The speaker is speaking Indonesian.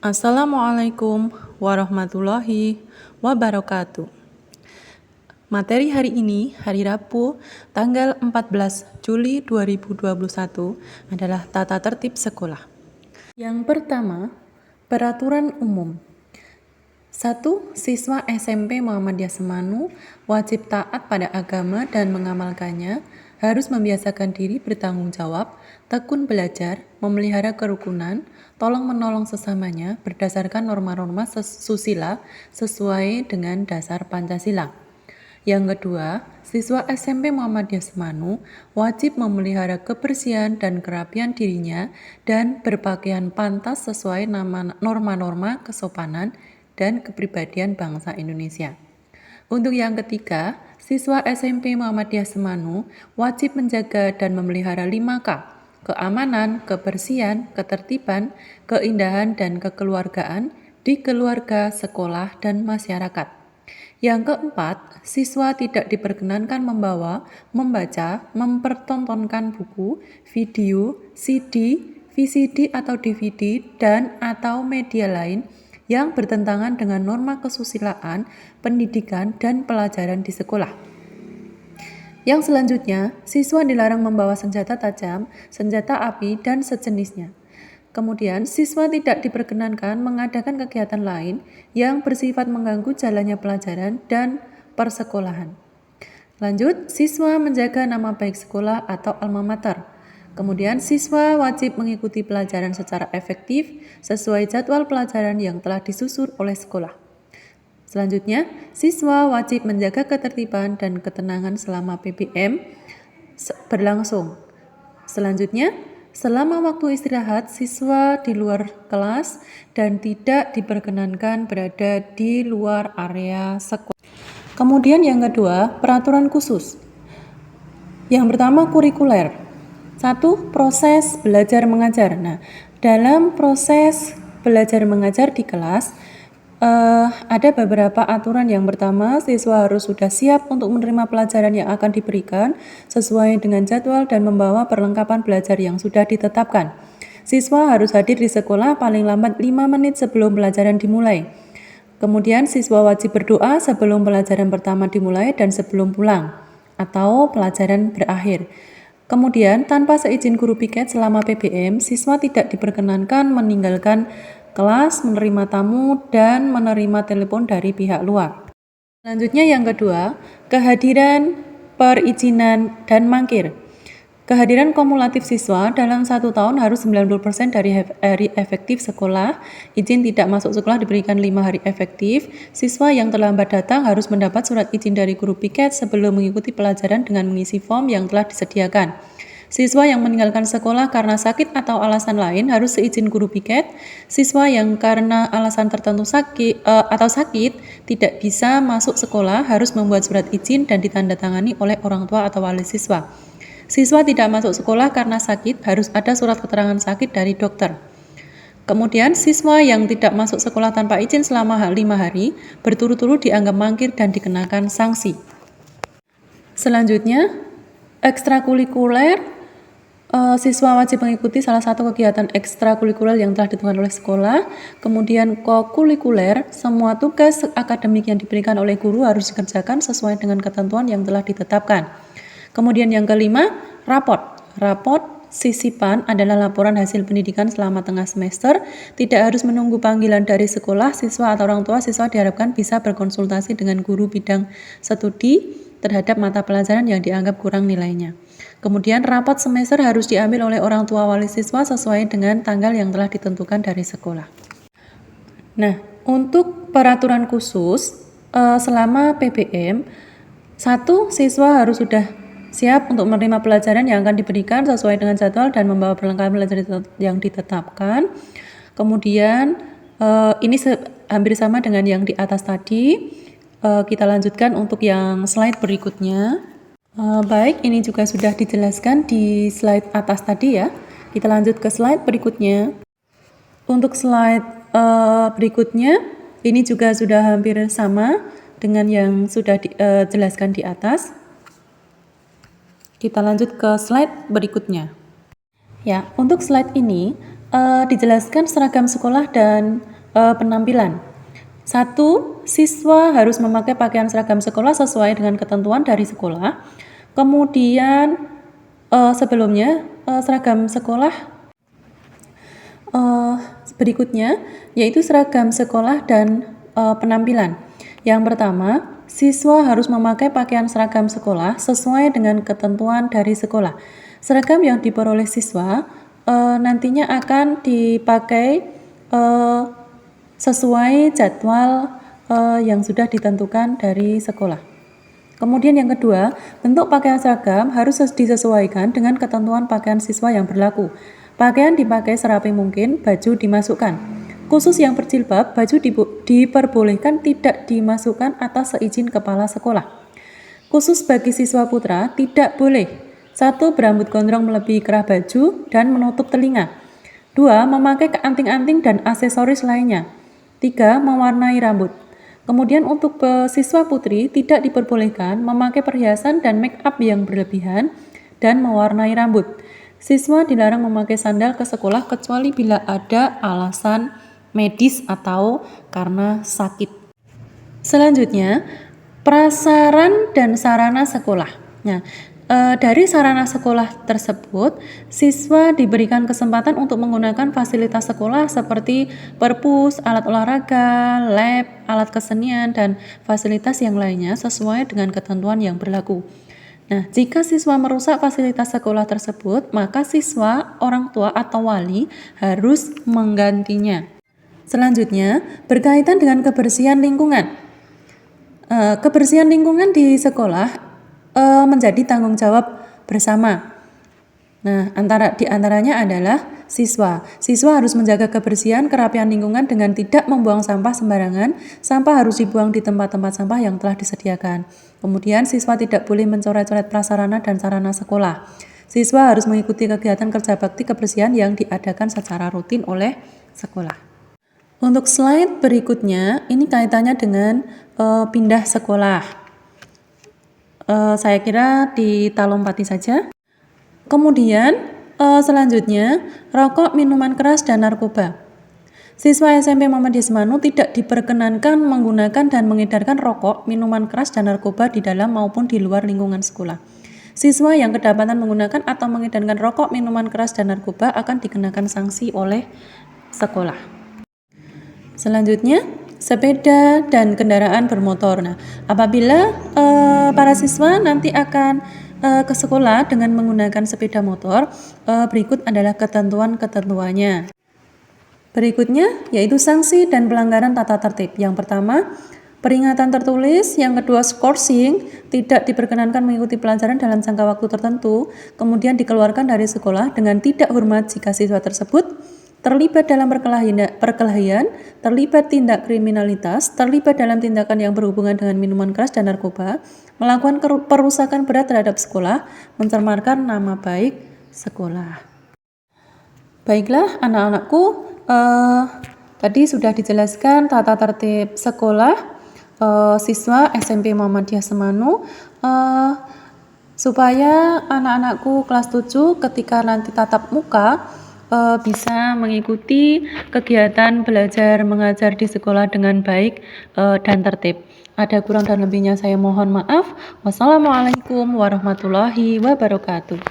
Assalamualaikum warahmatullahi wabarakatuh. Materi hari ini, hari Rabu, tanggal 14 Juli 2021 adalah tata tertib sekolah. Yang pertama, peraturan umum. 1. Siswa SMP Muhammadiyah Semanu wajib taat pada agama dan mengamalkannya, harus membiasakan diri bertanggung jawab, tekun belajar, memelihara kerukunan, tolong-menolong sesamanya berdasarkan norma-norma susila sesuai dengan dasar Pancasila. Yang kedua, siswa SMP Muhammadiyah Semanu wajib memelihara kebersihan dan kerapian dirinya dan berpakaian pantas sesuai norma-norma kesopanan dan kepribadian bangsa Indonesia. Untuk yang ketiga, siswa SMP Muhammadiyah Semanu wajib menjaga dan memelihara 5K, keamanan, kebersihan, ketertiban, keindahan, dan kekeluargaan di keluarga, sekolah, dan masyarakat. Yang keempat, siswa tidak diperkenankan membawa, membaca, mempertontonkan buku, video, CD, VCD atau DVD, dan atau media lain yang bertentangan dengan norma kesusilaan, pendidikan, dan pelajaran di sekolah. Yang selanjutnya, siswa dilarang membawa senjata tajam, senjata api, dan sejenisnya. Kemudian, siswa tidak diperkenankan mengadakan kegiatan lain yang bersifat mengganggu jalannya pelajaran dan persekolahan. Lanjut, siswa menjaga nama baik sekolah atau alma mater. Kemudian, siswa wajib mengikuti pelajaran secara efektif sesuai jadwal pelajaran yang telah disusun oleh sekolah. Selanjutnya, siswa wajib menjaga ketertiban dan ketenangan selama PPM berlangsung. Selanjutnya, selama waktu istirahat, siswa di luar kelas dan tidak diperkenankan berada di luar area sekolah. Kemudian yang kedua, peraturan khusus. Yang pertama, kurikuler. 1. Proses belajar mengajar. Nah, dalam proses belajar mengajar di kelas, ada beberapa aturan. Yang pertama, siswa harus sudah siap untuk menerima pelajaran yang akan diberikan sesuai dengan jadwal dan membawa perlengkapan belajar yang sudah ditetapkan. Siswa harus hadir di sekolah paling lambat 5 menit sebelum pelajaran dimulai. Kemudian siswa wajib berdoa sebelum pelajaran pertama dimulai dan sebelum pulang atau pelajaran berakhir. Kemudian, tanpa seizin guru piket selama PBM, siswa tidak diperkenankan meninggalkan kelas, menerima tamu, dan menerima telepon dari pihak luar. Selanjutnya yang kedua, kehadiran, perizinan, dan mangkir. Kehadiran kumulatif siswa dalam 1 tahun harus 90% dari hari efektif sekolah. Izin tidak masuk sekolah diberikan 5 hari efektif. Siswa yang terlambat datang harus mendapat surat izin dari guru piket sebelum mengikuti pelajaran dengan mengisi form yang telah disediakan. Siswa yang meninggalkan sekolah karena sakit atau alasan lain harus seizin guru piket. Siswa yang karena alasan tertentu sakit tidak bisa masuk sekolah harus membuat surat izin dan ditandatangani oleh orang tua atau wali siswa. Siswa tidak masuk sekolah karena sakit harus ada surat keterangan sakit dari dokter. Kemudian, siswa yang tidak masuk sekolah tanpa izin selama 5 hari berturut-turut dianggap mangkir dan dikenakan sanksi. Selanjutnya, ekstrakurikuler. Siswa wajib mengikuti salah satu kegiatan ekstrakurikuler yang telah ditentukan oleh sekolah. Kemudian kokurikuler, semua tugas akademik yang diberikan oleh guru harus dikerjakan sesuai dengan ketentuan yang telah ditetapkan. Kemudian yang kelima, rapot. Rapot sisipan adalah laporan hasil pendidikan selama tengah semester. Tidak harus menunggu panggilan dari sekolah, siswa atau orang tua siswa diharapkan bisa berkonsultasi dengan guru bidang studi terhadap mata pelajaran yang dianggap kurang nilainya. Kemudian rapot semester harus diambil oleh orang tua wali siswa sesuai dengan tanggal yang telah ditentukan dari sekolah. Nah, untuk peraturan khusus selama PPM, 1. Siswa harus sudah siap untuk menerima pelajaran yang akan diberikan sesuai dengan jadwal dan membawa perlengkapan belajar yang ditetapkan. Kemudian ini hampir sama dengan yang di atas tadi. Kita lanjutkan untuk yang slide berikutnya. Baik, ini juga sudah dijelaskan di slide atas tadi ya. Kita lanjut ke slide berikutnya. Untuk slide berikutnya, ini juga sudah hampir sama dengan yang sudah dijelaskan di atas. Kita lanjut ke slide berikutnya. Ya, untuk slide ini dijelaskan seragam sekolah dan penampilan. 1. Siswa harus memakai pakaian seragam sekolah sesuai dengan ketentuan dari sekolah. Kemudian sebelumnya seragam sekolah berikutnya yaitu seragam sekolah dan penampilan. Yang pertama, siswa harus memakai pakaian seragam sekolah sesuai dengan ketentuan dari sekolah. Seragam yang diperoleh siswa nantinya akan dipakai sesuai jadwal yang sudah ditentukan dari sekolah. Kemudian yang kedua, bentuk pakaian seragam harus disesuaikan dengan ketentuan pakaian siswa yang berlaku. Pakaian dipakai serapi mungkin, baju dimasukkan. Khusus yang berjilbab, baju diperbolehkan tidak dimasukkan atas seizin kepala sekolah. Khusus bagi siswa putra, tidak boleh 1. Berambut gondrong melebihi kerah baju dan menutup telinga. 2. Memakai anting-anting dan aksesoris lainnya. 3. Mewarnai rambut. Kemudian untuk siswa putri tidak diperbolehkan memakai perhiasan dan make up yang berlebihan dan mewarnai rambut. Siswa dilarang memakai sandal ke sekolah kecuali bila ada alasan medis atau karena sakit. Selanjutnya, prasaran dan sarana sekolah. Nah, dari sarana sekolah tersebut, siswa diberikan kesempatan untuk menggunakan fasilitas sekolah seperti perpus, alat olahraga, lab, alat kesenian, dan fasilitas yang lainnya sesuai dengan ketentuan yang berlaku. Nah, jika siswa merusak fasilitas sekolah tersebut, maka siswa, orang tua, atau wali harus menggantinya. Selanjutnya, berkaitan dengan kebersihan lingkungan. Kebersihan lingkungan di sekolah menjadi tanggung jawab bersama. Nah, di antaranya adalah siswa. Siswa harus menjaga kebersihan, kerapian lingkungan dengan tidak membuang sampah sembarangan. Sampah harus dibuang di tempat-tempat sampah yang telah disediakan. Kemudian, siswa tidak boleh mencoret-coret prasarana dan sarana sekolah. Siswa harus mengikuti kegiatan kerja bakti kebersihan yang diadakan secara rutin oleh sekolah. Untuk slide berikutnya, ini kaitannya dengan pindah sekolah. Saya kira ditalumpati saja. Kemudian selanjutnya, rokok, minuman keras, dan narkoba. Siswa SMP Muhammadiyah Semanu tidak diperkenankan menggunakan dan mengedarkan rokok, minuman keras, dan narkoba di dalam maupun di luar lingkungan sekolah. Siswa yang kedapatan menggunakan atau mengedarkan rokok, minuman keras, dan narkoba akan dikenakan sanksi oleh sekolah. Selanjutnya, sepeda dan kendaraan bermotor. Nah, apabila para siswa nanti akan ke sekolah dengan menggunakan sepeda motor, berikut adalah ketentuan-ketentuannya. Berikutnya yaitu sanksi dan pelanggaran tata tertib. Yang pertama, peringatan tertulis. Yang kedua, skorsing, tidak diperkenankan mengikuti pelajaran dalam jangka waktu tertentu, kemudian dikeluarkan dari sekolah dengan tidak hormat jika siswa tersebut terlibat dalam perkelahian, terlibat tindak kriminalitas, terlibat dalam tindakan yang berhubungan dengan minuman keras dan narkoba, melakukan perusakan berat terhadap sekolah, mencemarkan nama baik sekolah. Baiklah anak-anakku, tadi sudah dijelaskan tata tertib sekolah siswa SMP Muhammadiyah Semanu, supaya anak-anakku kelas 7 ketika nanti tatap muka bisa mengikuti kegiatan belajar mengajar di sekolah dengan baik dan tertib. Ada kurang dan lebihnya saya mohon maaf. Wassalamualaikum warahmatullahi wabarakatuh.